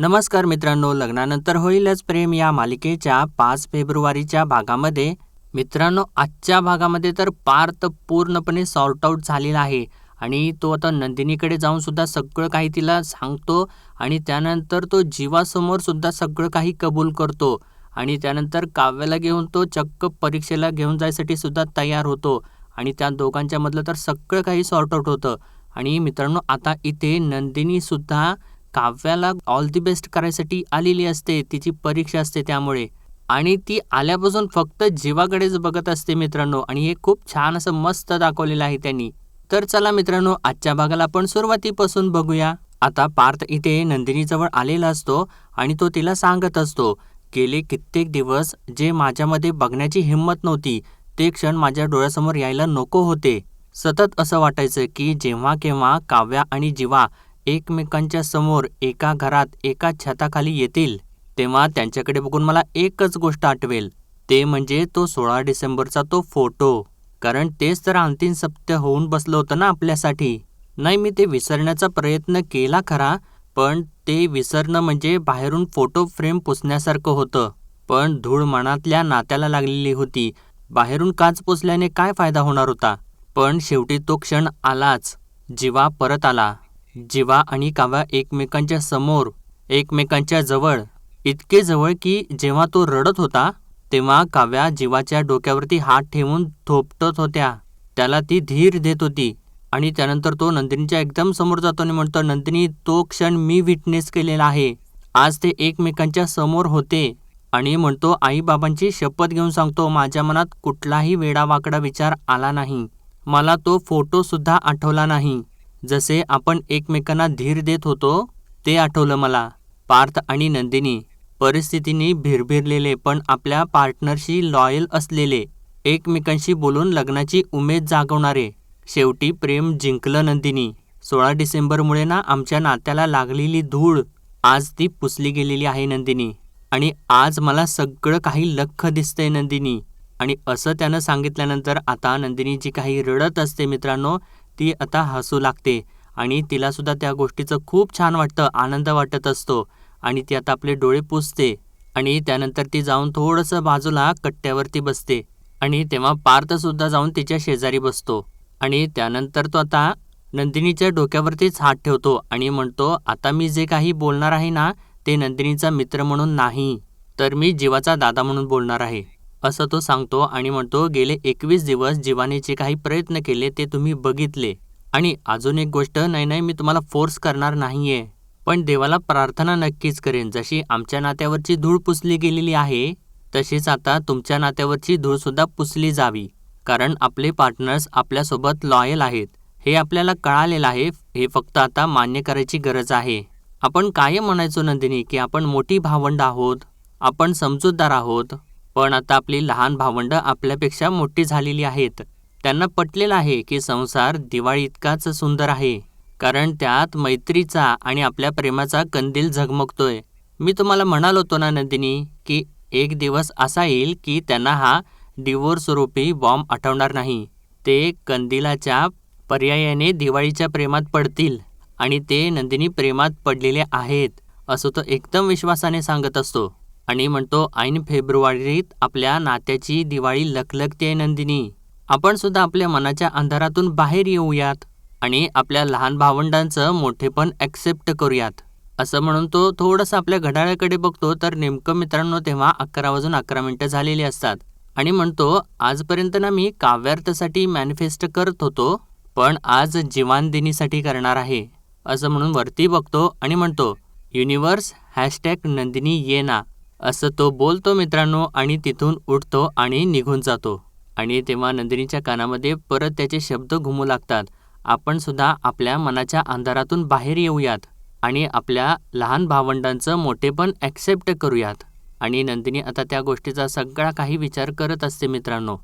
नमस्कार मित्रांनो, लग्नानंतर होईलच प्रेम या मालिकेच्या 5 फेब्रुवारीच्या भागामध्ये मित्रांनो, आजच्या भागामध्ये तर पार्थ पूर्णपणे सॉर्ट आउट झालेला आहे आणि तो आता नंदिनीकडे जाऊन सुद्धा सगळं काही तिला सांगतो आणि त्यानंतर तो जीवासमोर सुद्धा सगळं काही कबूल करतो आणि त्यानंतर काव्याला घेऊन तो चक्क परीक्षेला घेऊन जायसाठी सुद्धा तयार होतो आणि त्या दोघांच्या मधलं तर सगळं काही सॉर्ट आउट होतं. आणि मित्रांनो, आता इथे नंदिनी सुद्धा काव्याला ऑल दी बेस्ट करायसाठी आलेली असते, तिची परीक्षा असते त्यामुळे. आणि ती आल्यापासून फक्त जीवाकडेच बघत असते मित्रांनो, आणि हे खूप छान असं मस्त दाखवलेलं आहे त्यांनी. तर चला मित्रांनो, आजच्या भागाला आपण सुरुवातीपासून बघूया. आता पार्थ इथे नंदिनीजवळ आलेला असतो आणि तो तिला सांगत असतो, गेले कित्येक दिवस जे माझ्यामध्ये बघण्याची हिंमत नव्हती, ते क्षण माझ्या डोळ्यासमोर यायला नको होते. सतत असं वाटायचं की जेव्हा केव्हा काव्या आणि जीवा एकमेकांच्या समोर एका घरात एका छताखाली येतील, तेव्हा त्यांच्याकडे बघून मला एकच गोष्ट आठवेल, ते म्हणजे तो 16 डिसेंबरचा तो फोटो. कारण तेच तर अंतिम सत्य होऊन बसलं होतं ना आपल्यासाठी. नाही, मी ते विसरण्याचा प्रयत्न केला खरा, पण ते विसरणं म्हणजे बाहेरून फोटो फ्रेम पुसण्यासारखं होतं. पण धूळ मनातल्या नात्याला लागलेली होती. बाहेरून काच पुसल्याने काय फायदा होणार होता. पण शेवटी तो क्षण आलाच. जीवा परत आला. जीवा आणि काव्या एकमेकांच्या समोर, एकमेकांच्या जवळ, इतके जवळ की जेव्हा तो रडत होता तेव्हा काव्या जीवाच्या डोक्यावरती हात ठेवून थोपटत होत्या. त्याला ती धीर देत होती. आणि त्यानंतर तो नंदिनीच्या एकदम समोर जातो आणि म्हणतो, नंदिनी, तो क्षण मी विटनेस केलेला आहे. आज ते एकमेकांच्या समोर होते आणि म्हणतो, आई बाबांची शपथ घेऊन सांगतो, माझ्या मनात कुठलाही वेडावाकडा विचार आला नाही. मला तो फोटो सुद्धा आठवला नाही. जसे आपण एकमेकांना धीर देत होतो ते आठवलं मला. पार्थ आणि नंदिनी परिस्थितीने भिरभिरलेले पण आपल्या पार्टनरशी लॉयल असलेले, एकमेकांशी बोलून लग्नाची उमेद जागवणारे. शेवटी प्रेम जिंकलं नंदिनी. 16 डिसेंबरमुळे ना आमच्या नात्याला लागलेली धूळ आज ती पुसली गेलेली आहे नंदिनी. आणि आज मला सगळं काही लख्ख दिसतंय नंदिनी. आणि असं त्यानं सांगितल्यानंतर आता नंदिनी जी काही रडत असते मित्रांनो, ती आता हसू लागते आणि तिला सुद्धा त्या गोष्टीचं खूप छान वाटतं, आनंद वाटत असतो. आणि ती आता आपले डोळे पुसते आणि त्यानंतर ती जाऊन थोडंसं बाजूला कट्ट्यावरती बसते आणि तेव्हा पार्थ सुद्धा जाऊन तिच्या शेजारी बसतो. आणि त्यानंतर तो आता नंदिनीच्या डोक्यावरतीच हात ठेवतो आणि म्हणतो, आता मी जे काही बोलणार आहे ना, ते नंदिनीचा मित्र म्हणून नाही, तर मी जीवाचा दादा म्हणून बोलणार आहे, असं तो सांगतो. आणि म्हणतो, गेले 21 दिवस जीवाने जे काही प्रयत्न केले ते तुम्ही बघितले. आणि अजून एक गोष्ट, नाही, मी तुम्हाला फोर्स करणार नाहीये, पण देवाला प्रार्थना नक्कीच करेन. जशी आमच्या नात्यावरची धूळ पुसली गेलेली आहे, तशीच आता तुमच्या नात्यावरची धूळ सुद्धा पुसली जावी. कारण आपले पार्टनर्स आपल्यासोबत लॉयल आहेत, हे आपल्याला कळालेलं आहे. हे फक्त आता मान्य करायची गरज आहे. आपण कायम म्हणायचो नंदिनी की आपण मोठी भावंड आहोत, आपण समजूतदार आहोत, पण आता आपली लहान भावंड आपल्यापेक्षा मोठी झालेली आहेत. त्यांना पटलेलं आहे की संसार दिवाळी इतकाच सुंदर आहे, कारण त्यात मैत्रीचा आणि आपल्या प्रेमाचा कंदील झगमगतोय. मी तुम्हाला म्हणालो होतो ना नंदिनी, की एक दिवस असा येईल की त्यांना हा डिवोर्स रूपी बॉम्ब आठवणार नाही. ते कंदिलाच्या पर्यायाने दिवाळीच्या प्रेमात पडतील आणि ते नंदिनी प्रेमात पडलेले आहेत, असं तो एकदम विश्वासाने सांगत असतो. आणि म्हणतो, ऐन फेब्रुवारीत आपल्या नात्याची दिवाळी लखलखते नंदिनी. आपण सुद्धा आपल्या मनाच्या अंधारातून बाहेर येऊयात आणि आपल्या लहान भावंडांचं मोठेपण ॲक्सेप्ट करूयात, असं म्हणून तो थोडंसं आपल्या घड्याळाकडे बघतो. तर नेमकं मित्रांनो तेव्हा 11:11 झालेली असतात. आणि म्हणतो, आजपर्यंत ना मी काव्यार्थासाठी मॅनिफेस्ट करत होतो, पण आज जीवानदिनीसाठी करणार आहे, असं म्हणून वरती बघतो आणि म्हणतो, युनिवर्स #नंदिनी ये ना, असं तो बोलतो मित्रांनो. आणि तिथून उठतो आणि निघून जातो. आणि तेव्हा नंदिनीच्या कानामध्ये परत त्याचे शब्द घुमू लागतात, आपण सुद्धा आपल्या मनाच्या अंधारातून बाहेर येऊयात आणि आपल्या लहान भावंडांचं मोठेपण ॲक्सेप्ट करूयात. आणि नंदिनी आता त्या गोष्टीचा सगळा काही विचार करत असते मित्रांनो.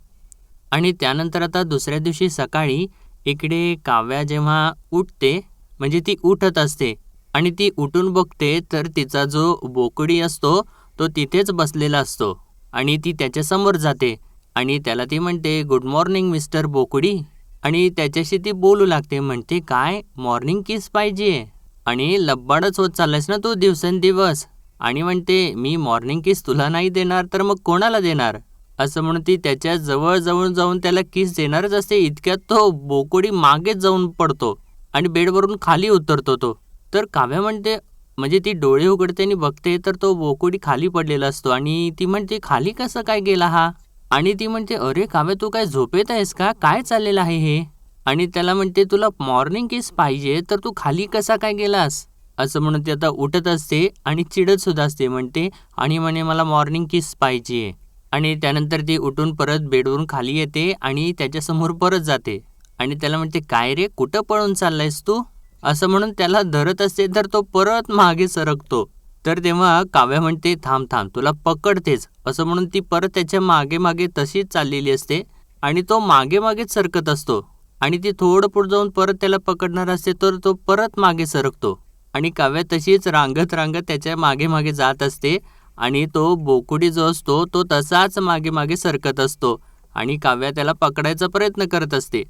आणि त्यानंतर आता दुसऱ्या दिवशी सकाळी इकडे काव्या जेव्हा उठते, म्हणजे ती उठत असते आणि ती उठून बघते तर तिचा जो बोकडी असतो तो तिथेच बसलेला असतो. आणि ती त्याच्यासमोर जाते आणि त्याला ती म्हणते, गुड मॉर्निंग मिस्टर बोकडी. आणि त्याच्याशी ती बोलू लागते, म्हणते, काय मॉर्निंग किस पाहिजे. आणि लब्बाडच होत चाललायस ना तू दिवसेंदिवस. आणि म्हणते, मी मॉर्निंग किस तुला नाही देणार तर मग कोणाला देणार? असं म्हणून ती त्याच्या जवळ जाऊन त्याला किस देणारच असते. इतक्यात तो बोकुडी मागेच जाऊन पडतो आणि बेडवरून खाली उतरतो तो. तर काव्या म्हणते, म्हणजे ती डोळे उघडते आणि बघते तर तो बोकुडी खाली पडलेला असतो आणि ती म्हणते, खाली कसं काय गेला हा? आणि ती म्हणते, अरे काव्या तू काय झोपेत आहेस का? काय चाललेलं आहे हे? आणि त्याला म्हणते, तुला मॉर्निंग किस पाहिजे तर तू खाली कसा काय गेलास? असं म्हणून ती आता उठत असते आणि चिडत सुद्धा असते. म्हणते आणि म्हणे मला मॉर्निंग किस पाहिजे. आणि त्यानंतर ती उठून परत बेडवरून खाली येते आणि त्याच्यासमोर परत जाते आणि त्याला म्हणते, काय रे कुठं पळून चाललायस तू? असं म्हणून त्याला धरत असते तर तो परत मागे सरकतो. तर तेव्हा काव्या म्हणते, थांब थांब तुला पकडतेच. असं म्हणून ती परत त्याच्या मागे मागे तशीच चाललेली असते आणि तो मागे मागेच सरकत असतो. आणि ती थोडं पुढे जाऊन परत त्याला पकडणार असते तर तो परत मागे सरकतो आणि काव्या तशीच रांगत रांगत त्याच्या मागे मागे जात असते आणि तो बोकुडी जो असतो तो तसाच मागे मागे सरकत असतो आणि काव्या त्याला पकडायचा प्रयत्न करत असते.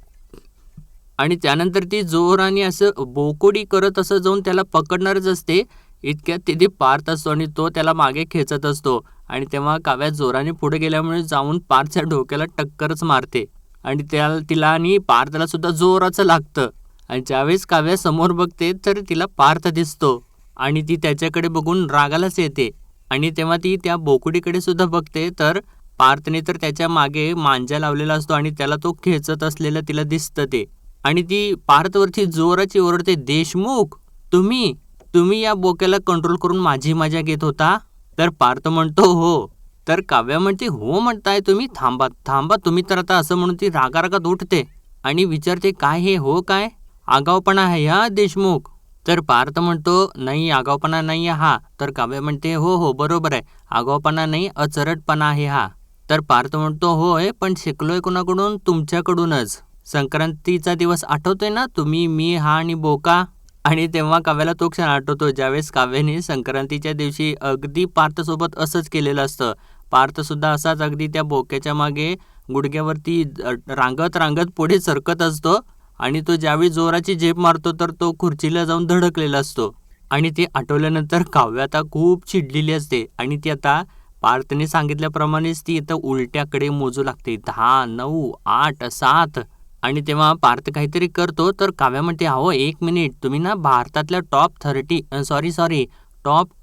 आणि त्यानंतर ती जोराने असं बोकुडी करत असं जाऊन त्याला पकडणारच असते. इतक्यात तिथे पार्थ असतो आणि तो त्याला मागे खेचत असतो आणि तेव्हा काव्या जोराने पुढे गेल्यामुळे जाऊन पार्थच्या डोक्याला टक्करच मारते आणि तिला आणि पार्थला सुद्धा जोराचं लागतं. आणि ज्यावेळेस काव्या समोर बघते तर तिला पार्थ दिसतो आणि ती त्याच्याकडे बघून रागालाच येते. आणि तेव्हा ती त्या बोकुडीकडे सुद्धा बघते तर पार्थने तर त्याच्या मागे मांजा लावलेला असतो आणि त्याला तो खेचत असलेलं तिला दिसतं ते. आणि ती पार्थवरती जोराची ओरडते, देशमुख तुम्ही तुम्ही या बोक्याला कंट्रोल करून माझी मजा घेत होता? तर पार्थ म्हणतो, हो. तर काव्या म्हणते, हो म्हणताय तुम्ही, थांबा थांबा तुम्ही तर आता. असं म्हणून ती रागारागात उठते आणि विचारते, काय हे हो काय आगाऊपणा आहे हा देशमुख? तर पार्थ म्हणतो, नाही आगाऊपणा नाही हा. तर काव्या म्हणते, हो हो बरोबर आहे, आगाऊपणा नाही अचरटपणा आहे हा. तर पार्थ म्हणतो, होय पण शिकलोय कोणाकडून? तुमच्याकडूनच. संक्रांतीचा दिवस आठवतोय ना, तुम्ही मी हा आणि बोका? आणि तेव्हा काव्याला तो क्षण आठवतो ज्यावेळेस काव्याने संक्रांतीच्या दिवशी अगदी पार्थसोबत असंच केलेलं असतं. पार्थ सुद्धा असाच अगदी त्या बोक्याच्या मागे गुडघ्यावरती रांगत रांगत पुढे सरकत असतो आणि तो ज्यावेळी जोराची झेप मारतो तर तो खुर्चीला जाऊन धडकलेला असतो. आणि ते आठवल्यानंतर काव्य आता खूप चिडलेली असते आणि ती आता पार्थने सांगितल्याप्रमाणेच ती इथं उलट्याकडे मोजू लागते, 10, 9, 8, 7. आणि तेव्हा पार्थ काहीतरी करतो तर काव्या म्हणते, अहो 1 मिनिट, तुम्ही ना भारतातल्या टॉप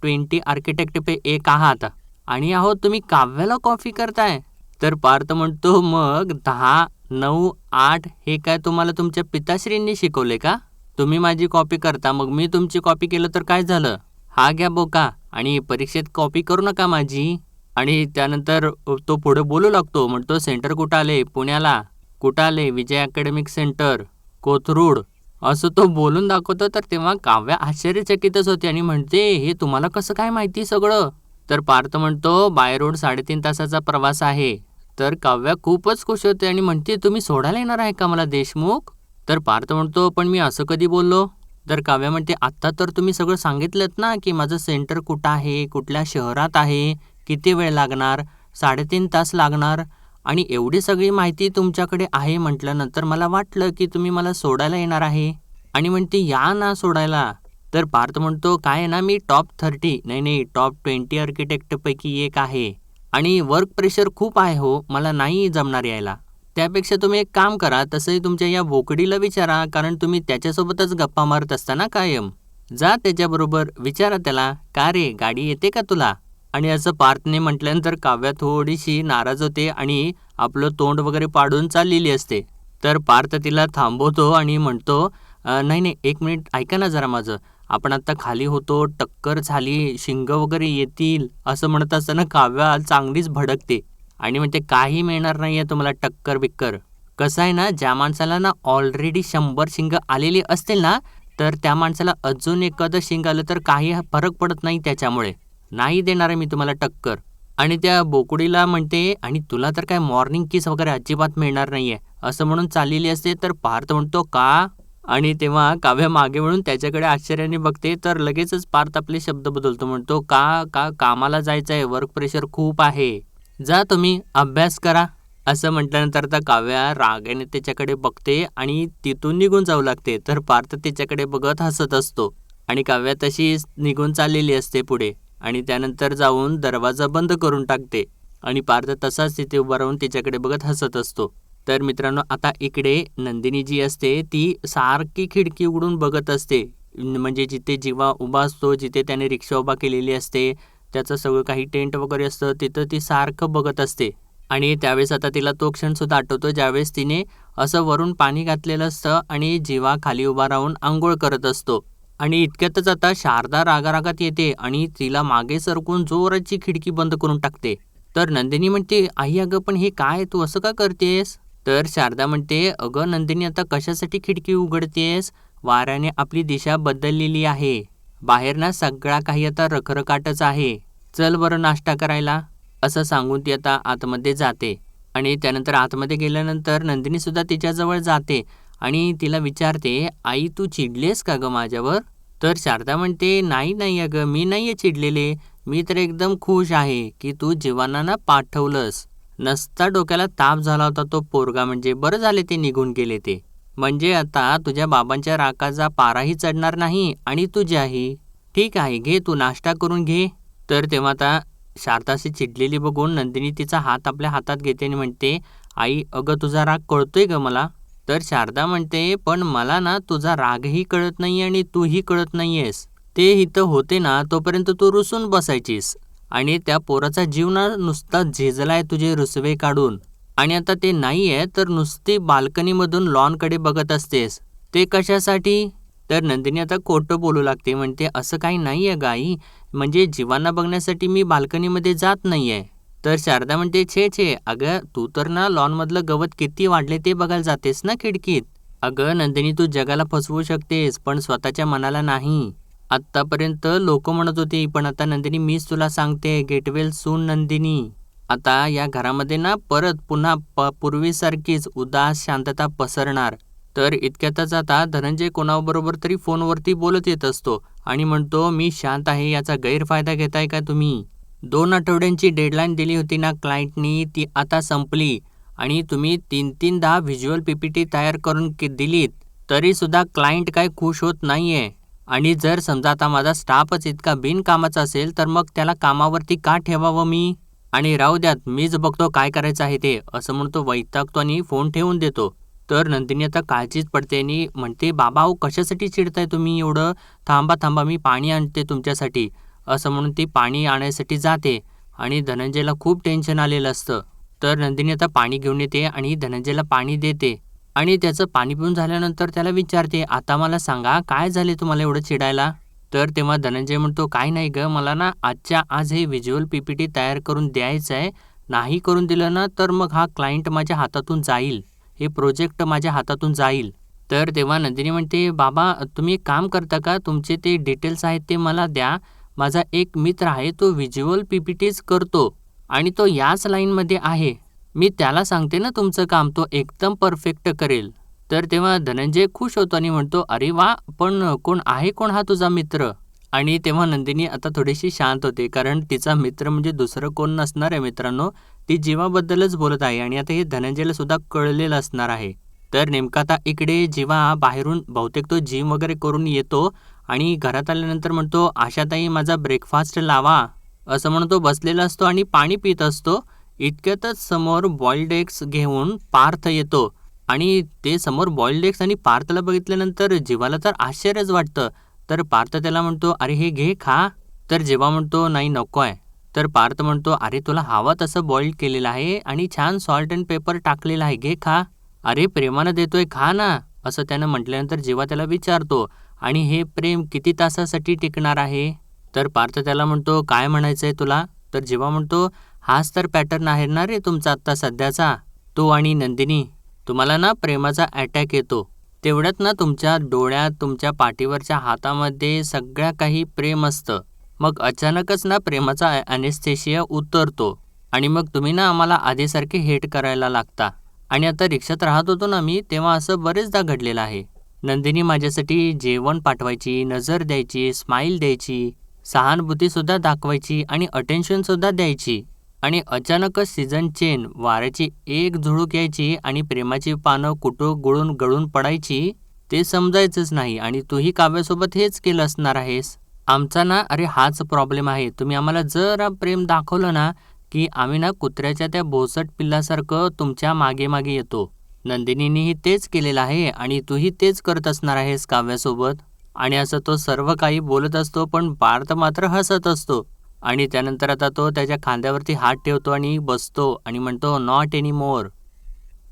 20 आर्किटेक्टपैकी एक आहात आणि अहो तुम्ही काव्याला कॉपी करताय. तर पार्थ म्हणतो, मग 10, 9, 8 हे काय तुम्हाला तुमच्या पिताश्रींनी शिकवले का? तुम्ही माझी कॉपी करता, मग मी तुमची कॉपी केलं तर काय झालं? हा घ्या बोका आणि परीक्षेत कॉपी करू नका माझी. आणि त्यानंतर तो पुढे बोलू लागतो, म्हणतो, सेंटर कुठं आले? पुण्याला. कुठं आले? विजय अकॅडमिक सेंटर, कोथरूड. असं तो बोलून दाखवतो. तर तेव्हा काव्या आश्चर्यचकितच होते आणि म्हणते, हे तुम्हाला कसं काय माहिती सगळं? तर पार्थ म्हणतो, बाय रोड 3.5 तासाचा प्रवास आहे. तर काव्या खूपच खुश होते आणि म्हणते, तुम्ही सोडायला येणार आहे का मला देशमुख? तर पार्थ म्हणतो, पण मी असं कधी बोललो? तर काव्या म्हणते, आत्ता तर तुम्ही सगळं सांगितलंत ना की माझं सेंटर कुठं आहे, कुठल्या शहरात आहे, किती वेळ लागणार, 3.5 तास लागणार. आणि एवढी सगळी माहिती तुमच्याकडे आहे म्हटल्यानंतर मला वाटलं की तुम्ही मला सोडायला येणार आहे. आणि म्हणते, या ना सोडायला. तर पार्थ म्हणतो, काय आहे ना, मी टॉप 30 नाही टॉप 20 आर्किटेक्टपैकी एक आहे आणि वर्क प्रेशर खूप आहे हो, मला नाही जमणार यायला. त्यापेक्षा तुम्ही एक काम करा, तसंही तुमच्या या बोकडीला विचारा, कारण तुम्ही त्याच्यासोबतच गप्पा मारत असता ना कायम. जा त्याच्याबरोबर, विचारा त्याला, का रे गाडी येते का तुला? आणि असं पार्थने म्हटल्यानंतर काव्या थोडीशी नाराज होते आणि आपलं तोंड वगैरे पाडून चाललेली असते. तर पार्थ तिला थांबवतो आणि म्हणतो, नाही 1 मिनिट ऐका ना जरा माझं, आपण आत्ता खाली होतो, टक्कर झाली, शिंग वगैरे येतील. असं म्हणत असताना काव्या चांगलीच भडकते आणि म्हणते, काही मिळणार नाही आहे तुम्हाला टक्कर बिक्कर. कसं आहे ना, ज्या माणसाला ना ऑलरेडी 100 शिंग आलेली असतील ना, तर त्या माणसाला अजून एखादं शिंग आलं तर काही फरक पडत नाही, त्याच्यामुळे नाही देणार आहे मी तुम्हाला टक्कर. आणि त्या बोकुडीला म्हणते, आणि तुला तर काय मॉर्निंग किस वगैरे अजिबात मिळणार नाहीये, असं म्हणून चाललेली असते. तर पार्थ म्हणतो, का? आणि तेव्हा काव्य मागे वळून त्याच्याकडे आश्चर्याने बघते. तर लगेचच पार्थ आपले शब्द बदलतो, म्हणतो, का कामाला जायचं आहे, वर्क प्रेशर खूप आहे, जा तुम्ही अभ्यास करा. असं म्हटल्यानंतर आता काव्या रागाने त्याच्याकडे बघते आणि तिथून निघून जाऊ लागते. तर पार्थ त्याच्याकडे बघत हसत असतो. आणि काव्या तशीच निघून चाललेली असते पुढे आणि त्यानंतर जाऊन दरवाजा बंद करून टाकते आणि पार्थ तसाच तिथे उभा राहून तिच्याकडे बघत हसत असतो. तर मित्रांनो, आता इकडे नंदिनी जी असते ती सारखी खिडकी उघडून बघत असते. म्हणजे जिथे जीवा उभा असतो, जिथे त्याने रिक्षा उभा केलेली असते, त्याचं सगळं काही टेंट वगैरे असतं, तिथं ती सारखं बघत असते. आणि त्यावेळेस आता तिला तो क्षणसुद्धा आठवतो ज्यावेळेस तिने असं वरून पाणी घातलेलं असतं आणि जीवा खाली उभा राहून आंघोळ करत असतो. आणि इतक्यातच आता शारदा रागारागात येते आणि तिला मागे सरकून जोराची खिडकी बंद करून टाकते. तर नंदिनी म्हणते, आई अगं पण हे काय, तू असं का करतेस? तर शारदा म्हणते, अगं नंदिनी, आता कशासाठी खिडकी उघडतेस? वाऱ्याने आपली दिशा बदललेली आहे. बाहेर ना सगळा काही आता रखरखाटच आहे. चल बरं नाश्ता करायला, असं सांगून ती आता आतमध्ये जाते. आणि त्यानंतर आतमध्ये गेल्यानंतर नंदिनी सुद्धा तिच्याजवळ जाते आणि तिला विचारते, आई तू चिडलेस का गं माझ्यावर? तर शारदा म्हणते, नाही नाही अगं, मी नाही आहे चिडलेले. मी तर एकदम खुश आहे की तू जीवांना ना पाठवलंस. नसता डोक्याला ताप झाला होता तो पोरगा, म्हणजे बरं झाले ते निघून गेले ते. म्हणजे आता तुझ्या बाबांच्या रागाचा पाराही चढणार नाही आणि तुझ्याही. ठीक आहे, घे तू नाश्ता करून घे. तर तेव्हा आता शारदाशी चिडलेली बघून नंदिनी तिचा हात आपल्या हातात घेते आणि म्हणते, आई अगं तुझा राग कळतोय ग मला. तर शारदा म्हणते, पण मला ना तुझा रागही कळत नाही आणि तूही कळत नाहीयेस. ते इथं होते ना तोपर्यंत तू रुसून बसायचीस आणि त्या पोराचा जीव ना नुसता झिजलाय तुझे रुसवे काढून. आणि आता ते नाहीये तर नुसती बाल्कनीमधून लॉनकडे बघत असतेस. ते कशासाठी? तर नंदिनी आता खोटं बोलू लागते, म्हणते असं काही नाहीये गाई, म्हणजे जीवांना बघण्यासाठी मी बाल्कनीमध्ये जात नाहीये. तर शारदा म्हणते, छे छे अगं, तू तर ना लॉनमधलं गवत किती वाढले ते बघायला जातेस ना खिडकीत. अगं नंदिनी, तू जगाला फसवू शकतेस पण स्वतःच्या मनाला नाही. आत्तापर्यंत लोक म्हणत होती, पण आता नंदिनी मीच तुला सांगते, गेट वेल सून नंदिनी. आता या घरामध्ये ना परत पुन्हा पूर्वीसारखीच उदास शांतता पसरणार. तर इतक्यातच आता धनंजय कोणाबरोबर तरी फोनवरती बोलत येत असतो आणि म्हणतो, मी शांत आहे याचा गैरफायदा घेताय का तुम्ही? 2 आठवड्यांची डेडलाईन दिली होती ना क्लायंटनी, ती आता संपली आणि तुम्ही 3-3दा व्हिज्युअल PPT तयार करून दिलीत तरीसुद्धा क्लायंट काय खुश होत नाहीये. आणि जर समजा आता माझा स्टाफच इतका बिनकामाचा असेल तर मग त्याला कामावरती का ठेवावं मी? आणि राहू द्यात, मीच बघतो काय करायचं आहे ते, असं म्हणतो वैतागतो आणि फोन ठेवून देतो. तर नंदिनी आता काळजीत पडते आणि म्हणते, बाबा अहो कशासाठी चिडताय तुम्ही एवढं? थांबा थांबा, मी पाणी आणते तुमच्यासाठी, असं म्हणून ती पाणी आणायसाठी जाते आणि धनंजयला खूप टेन्शन आलेलं असतं. तर नंदिनी आता पाणी घेऊन येते आणि धनंजयला पाणी देते आणि त्याचं पाणी पिऊन झाल्यानंतर त्याला विचारते, आता मला सांगा काय झाले तुम्हाला एवढं चिडायला? तर तेव्हा धनंजय म्हणतो, काय नाही गं, मला ना आजच्या आज हे व्हिज्युअल PPT तयार करून द्यायचं आहे. नाही करून दिलं ना तर मग हा क्लायंट माझ्या हातातून जाईल, हे प्रोजेक्ट माझ्या हातातून जाईल. तर तेव्हा नंदिनी म्हणते, बाबा तुम्ही एक काम करता का, तुमचे ते डिटेल्स आहेत ते मला द्या. माझा एक मित्र आहे, तो व्हिज्युअल PPTच करतो आणि तो याच लाईनमध्ये आहे. मी त्याला सांगते ना तुमचं काम, तो एकदम परफेक्ट करेल. तर तेव्हा धनंजय खुश होतो आणि म्हणतो, अरे वा, पण कोण आहे, कोण हा तुझा मित्र? आणि तेव्हा नंदिनी आता थोडीशी शांत होते, कारण तिचा मित्र म्हणजे दुसरं कोण नसणार आहे मित्रांनो, ती जीवाबद्दलच बोलत आहे आणि आता हे धनंजयला सुद्धा कळलेलं असणार आहे. तर नेमका आता इकडे जीवा बाहेरून बहुतेक तो जिम वगैरे करून येतो आणि घरात आल्यानंतर म्हणतो, आशाताई माझा ब्रेकफास्ट लावा, असं म्हणून तो बसलेला असतो आणि पाणी पित असतो. इतक्यातच समोर बॉइल्ड एग्स घेऊन पार्थ येतो आणि ते समोर बॉइल्ड एग्स आणि पार्थला बघितल्यानंतर जीवाला तर आश्चर्यच वाटतं. तर पार्थ त्याला म्हणतो, अरे हे घे खा. तर जीवा म्हणतो, नाही नको आहे. तर पार्थ म्हणतो, अरे तुला हवा तसं बॉइल्ड केलेलं आहे आणि छान सॉल्ट अँड पेपर टाकलेलं आहे, घे खा. अरे प्रेमानं देतोय, खा ना, असं त्यानं म्हटल्यानंतर जीवा त्याला विचारतो, आणि हे प्रेम किती तासासाठी टिकणार आहे? तर पार्थ त्याला म्हणतो, काय म्हणायचंय तुला? तर जीवा म्हणतो, हाच तर पॅटर्न आहे ना रे तुमचा आत्ता सध्याचा, तो आणि नंदिनी. तुम्हाला ना प्रेमाचा अटॅक येतो, तेवढ्यात ना तुमच्या डोळ्यात, तुमच्या पाठीवरच्या हातामध्ये सगळ्या काही प्रेम असतं. मग अचानकच ना प्रेमाचा ॲनेस्थेशिया उतरतो आणि मग तुम्ही ना आम्हाला आधीसारखे हेट करायला लागता. आणि आता रिक्षात राहत होतो ना मी, तेव्हा असं बरेचदा घडलेलं आहे. नंदिनी माझ्यासाठी जेवण पाठवायची, नजर द्यायची, स्माईल द्यायची, सहानुभूतीसुद्धा दाखवायची आणि अटेन्शनसुद्धा द्यायची. आणि अचानकच सीझन चेन, वाऱ्याची एक झुळूक यायची आणि प्रेमाची पानं कुठं गळून पडायची ते समजायचंच नाही आणि तूही काव्यासोबत हेच केलं असणार आहेस. आमचा ना अरे हाच प्रॉब्लेम आहे. तुम्ही आम्हाला जरा प्रेम दाखवलं ना, की आम्ही ना कुत्र्याच्या त्या भोसट पिल्लासारखं तुमच्या मागे-मागे येतो. नंदिनीनेही तेच केलेलं आहे आणि तूही तेच करत असणार आहेस काव्यासोबत. आणि असं तो सर्व काही बोलत असतो, पण पार्थ मात्र हसत असतो. आणि त्यानंतर आता तो त्याच्या खांद्यावरती हात ठेवतो आणि बसतो आणि म्हणतो, "नॉट एनी मोर."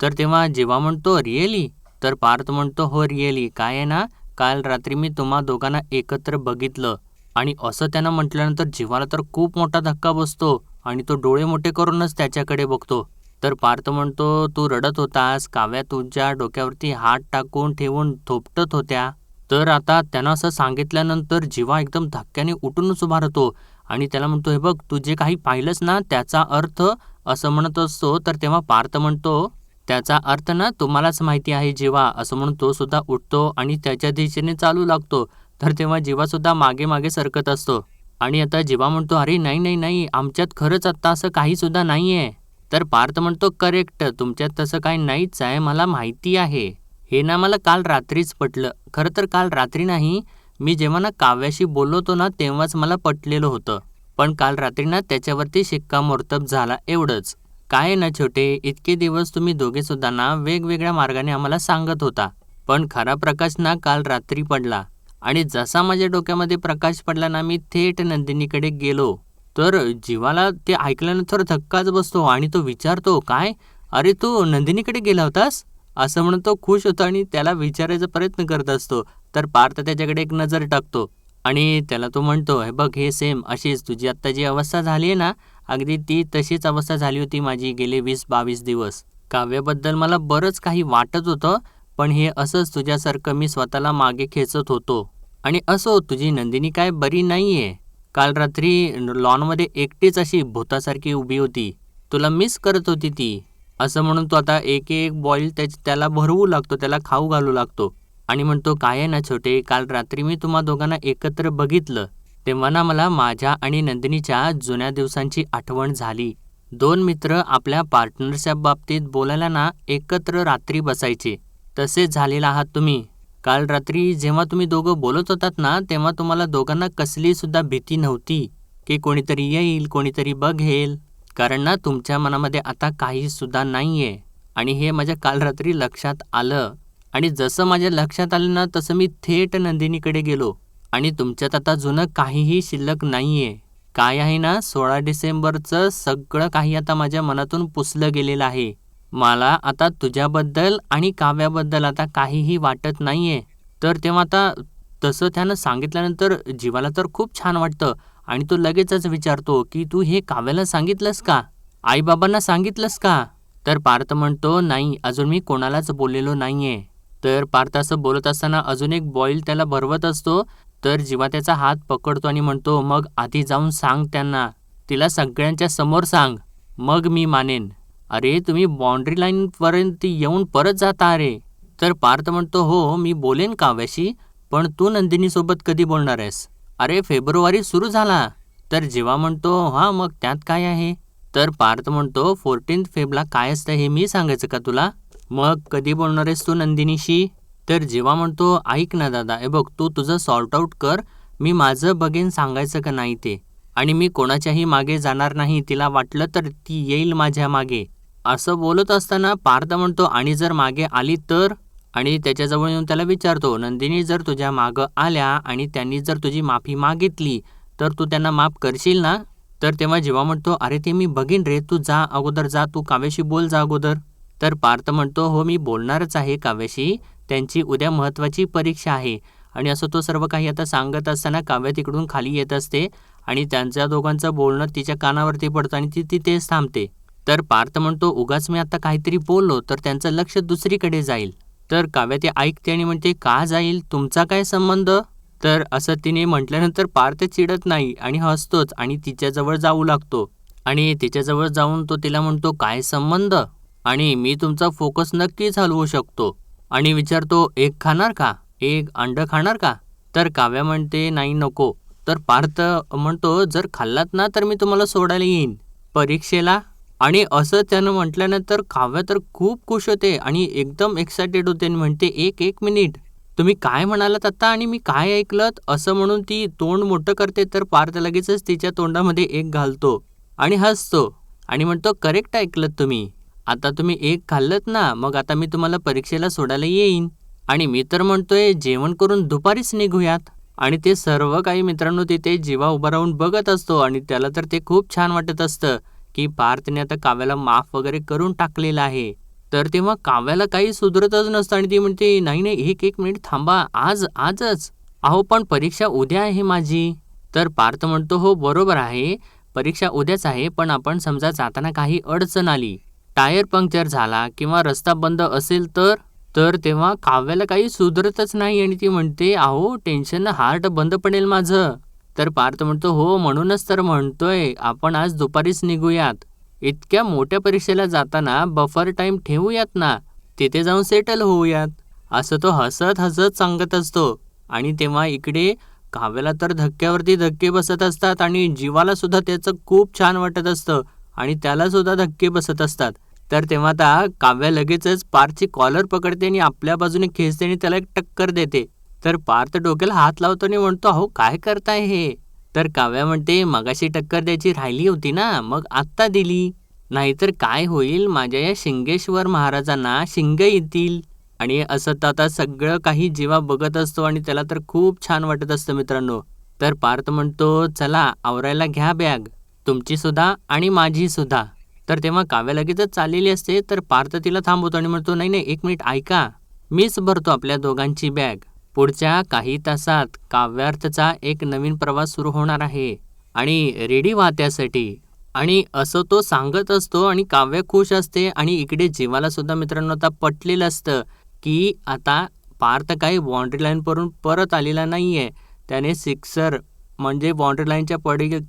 तर तेव्हा जीवा म्हणतो, "रिअली?" तर पार्थ म्हणतो, "हो रिअली. काय आहे ना, काल रात्री मी तुम्हा दोघांना एकत्र बघितलं." आणि असं त्यानं म्हटल्यानंतर जीवाला तर खूप मोठा धक्का बसतो आणि तो डोळे मोठे करूनच त्याच्याकडे बघतो. तर पार्थ म्हणतो, "तू रडत होतास. काव्या तुझ्या डोक्यावरती हात टाकून ठेवून थोपटत होत्या." तर आता त्यानं असं सांगितल्यानंतर जीवा एकदम धक्क्याने उठूनच उभा राहतो आणि त्याला म्हणतो, "हे बघ, तू जे काही पाहिलंस ना त्याचा अर्थ" असं म्हणत असतो. तर तेव्हा पार्थ म्हणतो, "त्याचा अर्थ ना तुम्हालाच माहिती आहे जीवा." असं म्हणून तो सुद्धा उठतो आणि त्याच्या दिशेने चालू लागतो. तर तेव्हा जीवा सुद्धा मागे-मागे सरकत असतो आणि आता जीवा म्हणतो, "अरे नाही, नाही, नाही, आमच्यात खरंच आत्ता असं काही सुद्धा नाहीये." तर पार्थ म्हणतो, "करेक्ट, तुमच्यात तसं काही नाहीच आहे, मला माहिती आहे. हे ना मला काल रात्रीच पटलं. खरं तर काल रात्री नाही, मी जेव्हा ना काव्याशी बोललो होतो ना तेव्हाच मला पटलेलं होतं. पण काल रात्री ना त्याच्यावरती शिक्कामोर्तब झाला एवढंच. काय आहे ना छोटे, इतके दिवस तुम्ही दोघे सुद्धा ना वेगवेगळ्या मार्गाने आम्हाला सांगत होता. पण खरा प्रकाश ना काल रात्री पडला आणि जसा माझ्या डोक्यामध्ये प्रकाश पडला ना मी थेट नंदिनीकडे गेलो. तर जीवाला ते ऐकल्यानंतर धक्काच बसतो आणि तो विचारतो, "काय? अरे तू नंदिनीकडे गेला होतास?" असं म्हणून तो खुश होतो आणि त्याला विचारायचा प्रयत्न करत असतो. तर पार्थ त्याच्याकडे एक नजर टाकतो आणि त्याला तो म्हणतो, "हे बघ, हे सेम अशीच तुझी आत्ता जी अवस्था झाली आहे ना, अगदी ती तशीच अवस्था झाली होती माझी गेले 20-22 दिवस. काव्याबद्दल मला बरंच काही वाटत होतं, पण हे असंच तुझ्यासारखं मी स्वतःला मागे खेचत होतो. आणि असो तुझी नंदिनी काय बरी नाहीये. काल रात्री लॉनमध्ये एकटीच अशी भुतासारखी उभी होती. तुला मिस करत होती ती." असं म्हणून तो आता एक-एक बॉईल त्याला भरवू लागतो, त्याला खाऊ घालू लागतो आणि म्हणतो, "काय आहे ना छोटे, काल रात्री मी तुम्हा दोघांना एकत्र बघितलं. तेव्हा ना मला माझ्या आणि नंदिनीच्या जुन्या दिवसांची आठवण झाली. 2 मित्र आपल्या पार्टनर्सच्या बाबतीत बोलायला ना एकत्र रात्री बसायचे. तसेच झालेले आहात तुम्ही. काल रात्री जेव्हा तुम्ही दोघं बोलत होतात ना, तेव्हा तुम्हाला दोघांना कसली सुद्धा भीती नव्हती, की कोणीतरी येईल, कोणीतरी बघेल. कारण ना तुमच्या मनामध्ये आता काही सुद्धा नाहीये. आणि हे माझ्या काल रात्री लक्षात आलं आणि जसं माझ्या लक्षात आलं ना तसं मी थेट नंदिनीकडे गेलो आणि तुमच्यात आता जुनं काहीही शिल्लक नाहीये. काय आहे ना 16 डिसेंबरचं सगळं काही आता माझ्या मनातून पुसलं गेलेलं आहे. मला आता तुझ्याबद्दल आणि काव्याबद्दल आता काहीही वाटत नाहीये." तर तेव्हा आता तसं त्यानं सांगितल्यानंतर जीवाला तर खूप छान वाटतं आणि तो लगेचच विचारतो, की "तू हे काव्याला सांगितलंस का? आई-बाबांना सांगितलंस का?" तर पार्थ म्हणतो, "नाही, अजून मी कोणालाच बोललेलो नाहीये." तर पार्थ असं बोलत असताना अजून एक बॉईल त्याला भरवत असतो. तर जीवा त्याचा हात पकडतो आणि म्हणतो, "मग आधी जाऊन सांग त्यांना. तिला सगळ्यांच्या समोर सांग. मग मी मानेन." "अरे तुम्ही बाउंड्री लाईनपर्यंत येऊन परत जाता रे." तर पार्थ म्हणतो, "हो, मी बोलेन काव्याशी, पण तू नंदिनीसोबत कधी बोलणार आहेस?" "अरे फेब्रुवारी सुरू झाला." तर जीवा म्हणतो, "हां, मग त्यात काय आहे?" तर पार्थ म्हणतो, 14 फेबला काय असतं हे मी सांगायचं का तुला? मग कधी बोलणार आहेस तू नंदिनीशी? तर जीवा म्हणतो, "ऐक ना दादा, हे बघ तू तुझं सॉर्ट आउट कर. मी माझं बघेन सांगायचं का नाही ते. आणि मी कोणाच्याही मागे जाणार नाही. तिला वाटलं तर ती येईल माझ्या मागे." असं बोलत असताना पार्थ म्हणतो, "आणि जर मागे आली तर?" आणि त्याच्याजवळ येऊन त्याला विचारतो, "नंदिनी जर तुझ्या मागं आल्या आणि त्यांनी जर तुझी माफी मागितली, तर तू त्यांना माफ करशील ना?" तर तेव्हा जीवा म्हणतो, "अरे ते मी बघीन रे, तू जा अगोदर जा, तू काव्याशी बोल जा अगोदर." तर पार्थ म्हणतो, "हो मी बोलणारच आहे काव्याशी. त्यांची उद्या महत्त्वाची परीक्षा आहे." आणि असं तो सर्व काही आता सांगत असताना काव्य तिकडून खाली येत असते आणि त्यांच्या दोघांचं बोलणं तिच्या कानावरती पडतं आणि ती तिथेच थांबते. तर पार्थ म्हणतो, "उगाच मी आता काहीतरी बोललो तर त्यांचं लक्ष दुसरीकडे जाईल." तर काव्य ते ऐकते आणि म्हणते, "का जाईल? तुमचा काय संबंध?" तर असं तिने म्हटल्यानंतर पार्थ चिडत नाही आणि हसतोच आणि तिच्याजवळ जाऊ लागतो आणि तिच्याजवळ जाऊन तो तिला म्हणतो, "काय संबंध? आणि मी तुमचा फोकस नक्कीच हलवू शकतो." आणि विचारतो, "एक खाणार का? एक अंडं खाणार का?" तर काव्या म्हणते, "नाही नको." तर पार्थ म्हणतो, "जर खाल्लात ना तर मी तुम्हाला सोडायला येईन परीक्षेला." आणि असं त्यानं म्हटल्यानंतर काव्या तर खूप खुश होते आणि एकदम एक्सायटेड होते आणि म्हणते, "एक एक मिनिट, तुम्ही काय म्हणालात आता आणि मी काय ऐकलत असं म्हणून ती तोंड मोठं करते तर पार्थ लगेचच तिच्या तोंडामध्ये एक घालतो आणि हसतो आणि म्हणतो करेक्ट ऐकलत तुम्ही. आता तुम्ही एक खाल्लत ना, मग आता मी तुम्हाला परीक्षेला सोडायला येईन. आणि मी तर म्हणतोय जेवण करून दुपारीच निघूयात. आणि ते सर्व काही मित्रांनो तिथे जीवा उभा राहून बघत असतो आणि त्याला तर ते खूप छान वाटत असतं की पार्थने आता काव्याला माफ वगैरे करून टाकलेलं आहे. तर तेव्हा काव्याला काही सुधरतच नसतं आणि ती म्हणते नाही नाही एक मिनिट थांबा, आजच. अहो पण परीक्षा उद्या आहे माझी. तर पार्थ म्हणतो हो बरोबर आहे, परीक्षा उद्याच आहे, पण आपण समजा जाताना काही अडचण आली, टायर पंक्चर झाला किंवा रस्ता बंद असेल तर तेव्हा काव्याला काही सुधरतच नाही आणि ती म्हणते अहो टेन्शन हार्ट बंद पडेल माझं. तर पार्थ म्हणतो हो म्हणूनच तर म्हणतोय आपण आज दुपारीच निघूयात. इतक्या मोठ्या परीक्षेला जाताना बफर टाइम ठेवूयात ना, तिथे जाऊन सेटल होऊयात. असं तो हसत हसत सांगत असतो. आणि तेव्हा इकडे काव्याला तर धक्क्यावरती धक्के बसत असतात आणि जीवाला सुद्धा त्याचं खूप छान वाटत असतं आणि त्याला सुद्धा धक्के बसत असतात. तर तेव्हा आता काव्या लगेचच पार्थची कॉलर पकडते आणि आपल्या बाजूने खेचते आणि त्याला एक टक्कर देते. तर पार्थ डोक्याला हात लावतो आणि म्हणतो अहो काय करताय हे. तर काव्या म्हणते मगाशी टक्कर द्यायची राहिली होती ना, मग आत्ता दिली, नाहीतर काय होईल माझ्या या शिंगेश्वर महाराजांना शिंग येतील. आणि असं तर आता सगळं काही जीवा बघत असतो आणि त्याला तर खूप छान वाटत असतं मित्रांनो. तर पार्थ म्हणतो चला आवरायला घ्या बॅग, तुमची सुद्धा आणि माझी सुद्धा. तर तेव्हा काव्या लगेचच चाललेली असते तर पार्थ तिला थांबवतो आणि म्हणतो नाही नाही एक मिनिट ऐका, मीच भरतो आपल्या दोघांची बॅग. पुढच्या काही तासात काव्यार्थचा एक नवीन प्रवास सुरू होणार आहे आणि रेडी व्हा त्यासाठी. आणि असं तो सांगत असतो आणि काव्य खुश असते आणि इकडे जीवाला सुद्धा मित्रांनो आता पटलेलं असतं की आता पार्थ काही बाउंड्री लाईनवरून परत आलेला नाहीये, त्याने सिक्सर म्हणजे बाउंड्री लाईनच्या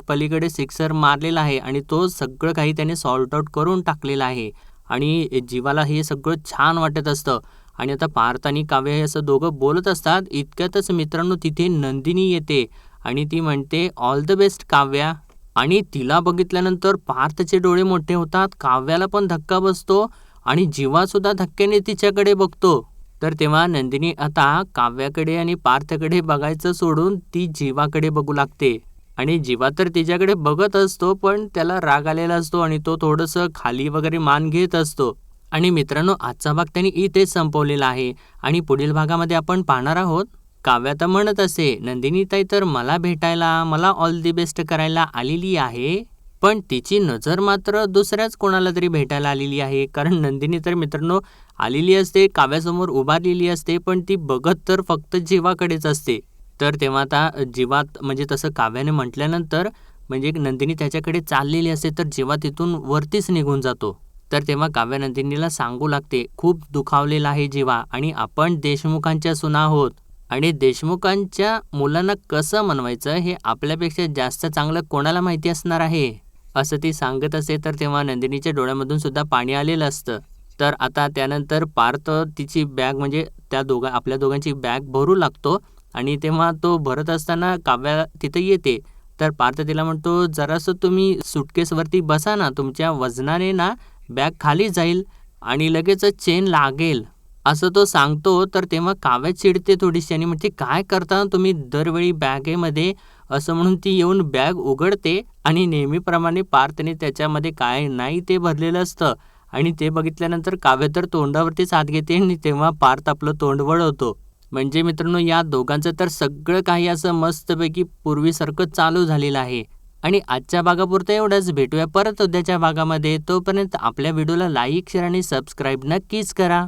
पलीकडे सिक्सर मारलेला आहे आणि तो सगळं काही त्याने सॉर्ट आउट करून टाकलेलं आहे. आणि जीवाला हे सगळं छान वाटत असतं. आणि आता पार्थ आणि काव्य हे असं दोघं बोलत असतात इतक्यातच मित्रांनो तिथे नंदिनी येते आणि ती म्हणते ऑल द बेस्ट काव्या. आणि तिला बघितल्यानंतर पार्थचे डोळे मोठे होतात, काव्याला पण धक्का बसतो आणि जीवा सुद्धा धक्क्याने तिच्याकडे बघतो. तर तेव्हा नंदिनी आता काव्याकडे आणि पार्थकडे बघायचं सोडून ती जीवाकडे बघू लागते. आणि जीवा तर तिच्याकडे बघत असतो पण त्याला राग आलेला असतो आणि तो थोडंसं खाली वगैरे मान घेत असतो. आणि मित्रांनो आजचा भाग त्यांनी इथेच संपवलेला आहे आणि पुढील भागामध्ये आपण पाहणार आहोत काव्या तर म्हणत असे नंदिनी ताई तर मला भेटायला, मला ऑल दी बेस्ट करायला आलेली आहे, पण तिची नजर मात्र दुसऱ्याच कोणाला तरी भेटायला आलेली आहे. कारण नंदिनी तर मित्रांनो आलेली असते, काव्यासमोर उभारलेली असते, पण ती बघत तर फक्त जीवाकडेच असते. तर तेव्हा आता जीवात म्हणजे तसं काव्याने म्हटल्यानंतर म्हणजे नंदिनी त्याच्याकडे चाललेली असते तर जीवा तिथून वरतीच निघून जातो. तर तेव्हा काव्या नंदिनीला सांगू लागते खूप दुखावलेला आहे जीवा आणि आपण देशमुखांच्या सुना आहोत आणि देशमुखांच्या मुलांना कसं मनवायचं हे आपल्यापेक्षा जास्त चांगलं कोणाला माहिती असणार आहे, असं ती सांगत असते. तर तेव्हा नंदिनीच्या डोळ्यामधून सुद्धा पाणी आलेलं असतं. तर आता त्यानंतर पार्थ तिची बॅग म्हणजे आपल्या दोघांची बॅग भरू लागतो आणि तेव्हा तो भरत असताना काव्या तिथं येते. तर पार्थ तिला म्हणतो जरासं तुम्ही सुटकेसवरती बसा ना, तुमच्या वजनाने ना बॅग खाली जाईल आणि लगेचच चेन लागेल, असं तो सांगतो. तर तेव्हा काव्या चिडते थोडीशी आणि म्हणते काय करता तुम्ही दरवेळी बॅगेमध्ये, असं म्हणून ती येऊन बॅग उघडते आणि नेहमीप्रमाणे पार्थने त्याच्यामध्ये काय नाही ते भरलेलं असतं आणि ते बघितल्यानंतर काव्य तर तोंडावरतीच हात घेते आणि तेव्हा पार्थ आपलं तोंड वळवतो. म्हणजे मित्रांनो या दोघांचं तर सगळं काही असं मस्तपैकी पूर्वीसारखं चालू झालेलं आहे. आणि आजच्या भागापुरतं एवढंच, भेटूया परत उद्याच्या भागामध्ये. तोपर्यंत आपल्या व्हिडिओला लाईक शेअर आणि सबस्क्राईब नक्कीच करा.